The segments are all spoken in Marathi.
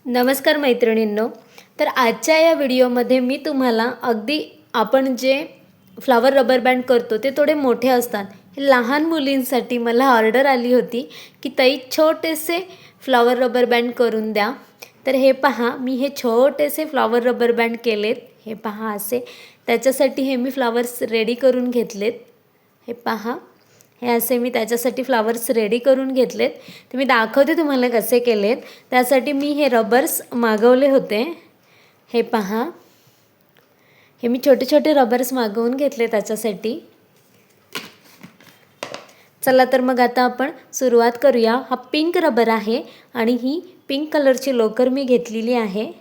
नमस्कार मैत्रिणींनो. तर आजच्या या व्हिडिओमध्ये मी तुम्हाला अगदी आपण जे फ्लावर रबर बँड करतो ते थोडे मोठे असतात, हे लहान मुलींसाठी मला ऑर्डर आली होती की ताई छोटेसे फ्लावर रबर बँड करून द्या. तर हे पहा, मी हे छोटेसे फ्लावर रबर बँड केलेत. हे पहा असे, त्याच्यासाठी हे मी फ्लावर्स रेडी करून घेतलेत. हे पहा, हे असे मी त्याच्यासाठी फ्लावर्स रेडी करून घेतलेत. तर मी दाखवते तुम्हाला कसे केलेत. त्यासाठी मी हे रबर्स मागवले होते. हे पहा, हे मी छोटे छोटे रबर्स मागवून घेतले त्याच्यासाठी. चला तर मग आता आपण सुरुवात करूया. हा पिंक रबर आहे आणि ही पिंक कलरची लोकर मी घेतलेली आहे.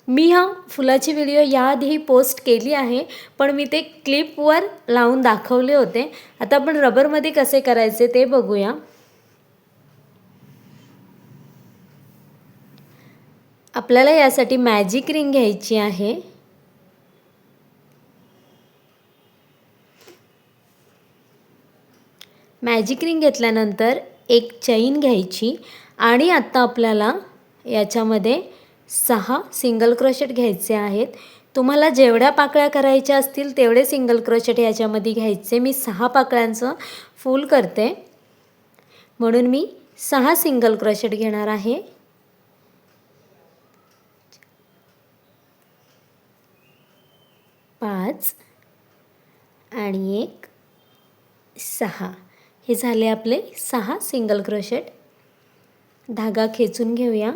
मी हा फुलाची व्हिडिओ याआधीही पोस्ट केली आहे, पण मी ते क्लिपवर लावून दाखवले होते. आता आपण रबरमध्ये कसे करायचे ते बघूया. आपल्याला यासाठी मॅजिक रिंग घ्यायची आहे. मॅजिक रिंग घेतल्यानंतर एक चैन घ्यायची आणि आता आपल्याला याच्यामध्ये 6 सिंगल क्रोशेट घ्यायचे आहेत. तुम्हाला जेवढ्या पाकळ्या करायच्या असतील तेवढे सिंगल क्रोशेट याच्यामध्ये घ्यायचे. मी 6 पाकळ्यांचं फुल करते म्हणून मी 6 सिंगल क्रोशेट घेणार आहे. पाच आणि 1 6 हे झाले आपले 6 सिंगल क्रोशेट. धागा खेचून घेऊया.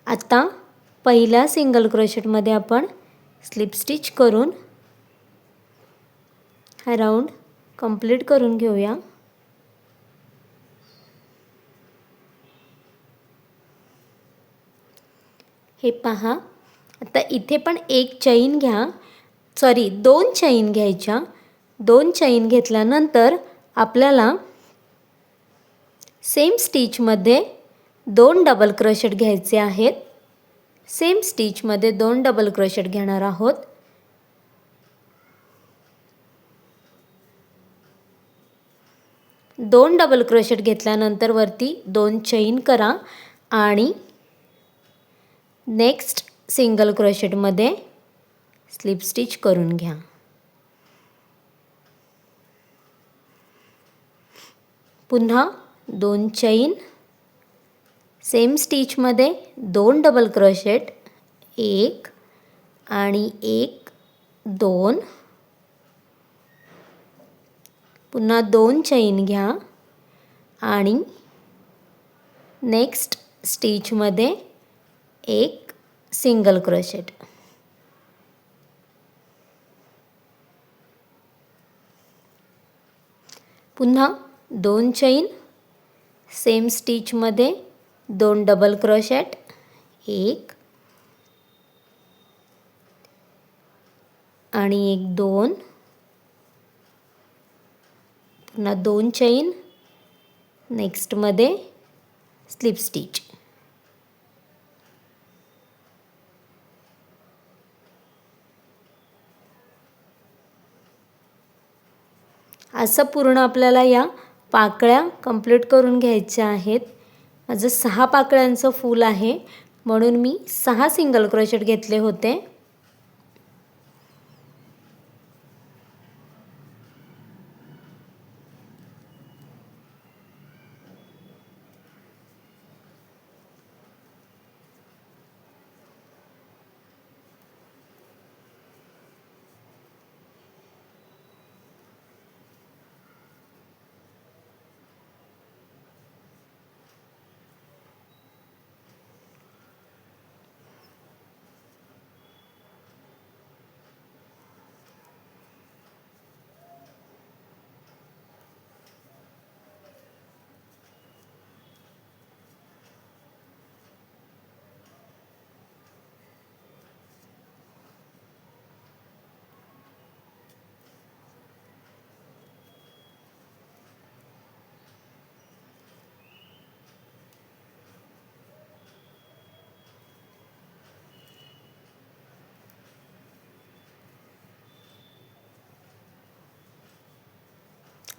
आता पहिल्या सिंगल क्रोशेटमध्ये आपण स्लिप स्टिच करून हा राऊंड कंप्लीट करून घेऊया. हे पहा, आता इथे पण एक चैन घ्या, 2 चैन घ्यायच्या. 2 चैन घेतल्यानंतर आपल्याला सेम स्टिचमध्ये 2 डबल क्रोशेट घ्यायचे आहेत. सेम स्टिचमध्ये 2 डबल क्रोशेट घेणार आहोत. दोन डबल क्रोशेट घेतल्यानंतर वरती 2 चैन करा आणि नेक्स्ट सिंगल क्रोशेटमध्ये स्लिप स्टिच करून घ्या. पुन्हा 2 चैन, सेम स्टिचमध्ये 2 डबल क्रोशेट, 1 आणि 1 2. पुन्हा 2 चैन घ्या आणि नेक्स्ट स्टिचमध्ये 1 सिंगल क्रोशेट. पुन्हा 2 चैन, सेम स्टिचमध्ये 2 डबल क्रोशेट, 1 आणि 1 2. पुन्हा 2 चैन, नेक्स्टमध्ये स्लिप स्टिच. असं पूर्ण आपल्याला या पाकळ्या कंप्लीट करून घ्यायच्या आहेत. माझं 6 पाकळ्यांचं फूल आहे म्हणून मी 6 सिंगल क्रोशेट घेतले होते.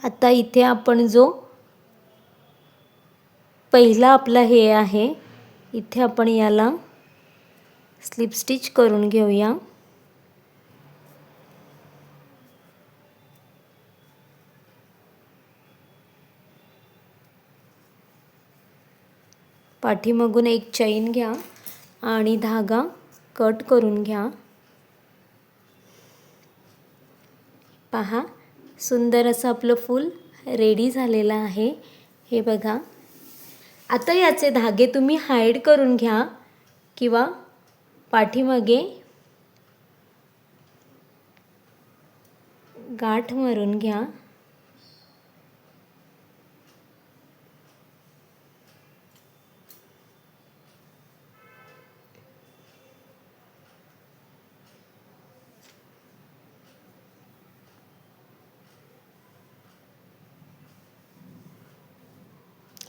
आता इथे आपण जो पहिला आपला हे आहे, इथे आपण याला स्लिप स्टिच करून घेऊया. पाठीमागून एक चैन घ्या आणि धागा कट करून घ्या. पहा, सुंदर असं आपलं फूल रेडी झालेलं आहे. हे बघा. आता याचे धागे तुम्ही हाईड करून घ्या किंवा पाठीमागे गाठ मारून घ्या.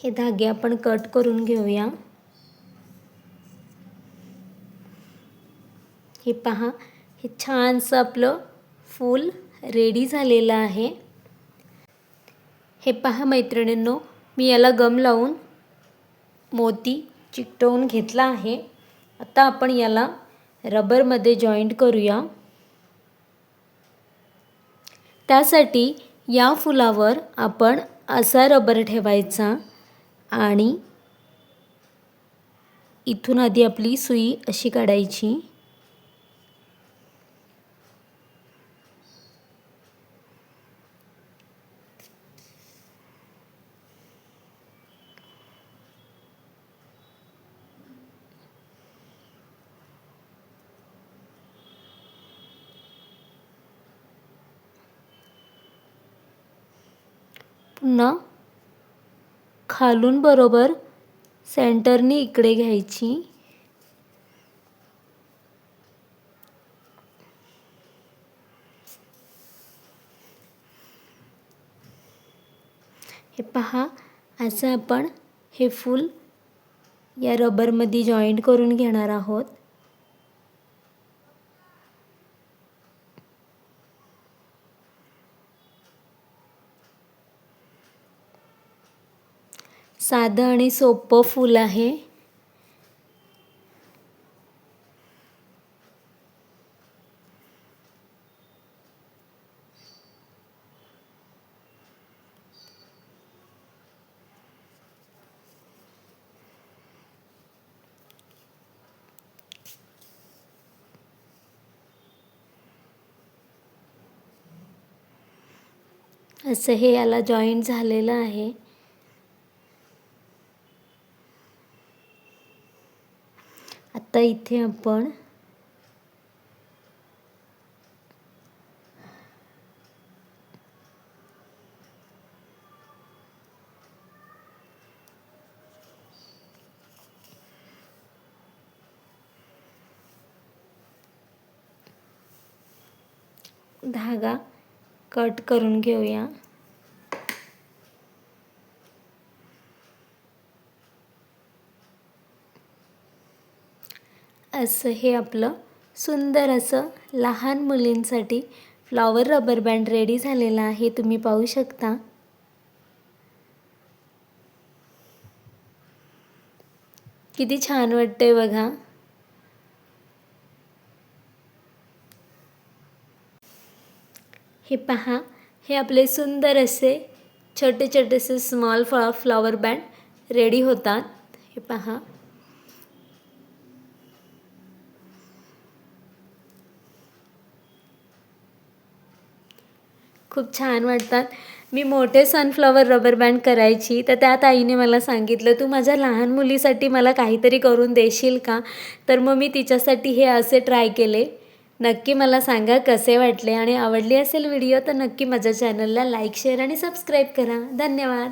हे धागे आपण कट करून घेऊया. हे पहा, हे छानसं आपलं फूल रेडी झालेलं आहे. हे पहा मैत्रिणींनो, मी याला गम लावून मोती चिकटवून घेतला आहे. आता आपण याला रबरमध्ये जॉईंट करूया. त्यासाठी या फुलावर आपण असा रबर ठेवायचा आणि इथून आधी आपली सुई अशी काढायची. पुन्हा खालून बरोबर सेंटरनी इकडे घ्यायची. हे पहा, असं आपण हे फूल या रबरमध्ये जॉईंट करून घेणार आहोत. साधं आणि सोपं फूल आहे. असं हे याला जॉईंट झालेलं आहे. आता इथे आपण धागा कट करून घेऊया. असं हे आपलं सुंदर असं लहान मुलींसाठी फ्लॉवर रबर बँड रेडी झालेला आहे. तुम्ही पाहू शकता. किती छान वाटतंय बघा. हे पहा, हे आपले सुंदर असे छोटे छोटेसे स्मॉल फ्लॉवर बँड रेडी होतात. हे पहा. खूप छान वाटतात. मी मोठे सनफ्लॉवर रबर बँड करायची, तर त्या ताईने मला सांगितलं, तू माझ्या लहान मुलीसाठी मला काहीतरी करून देशील का? तर मग मी तिच्यासाठी हे असे ट्राय केले. नक्की मला सांगा कसे वाटले आणि आवडली असेल व्हिडिओ तर नक्की माझ्या चॅनलला लाईक, शेअर आणि सबस्क्राईब करा. धन्यवाद.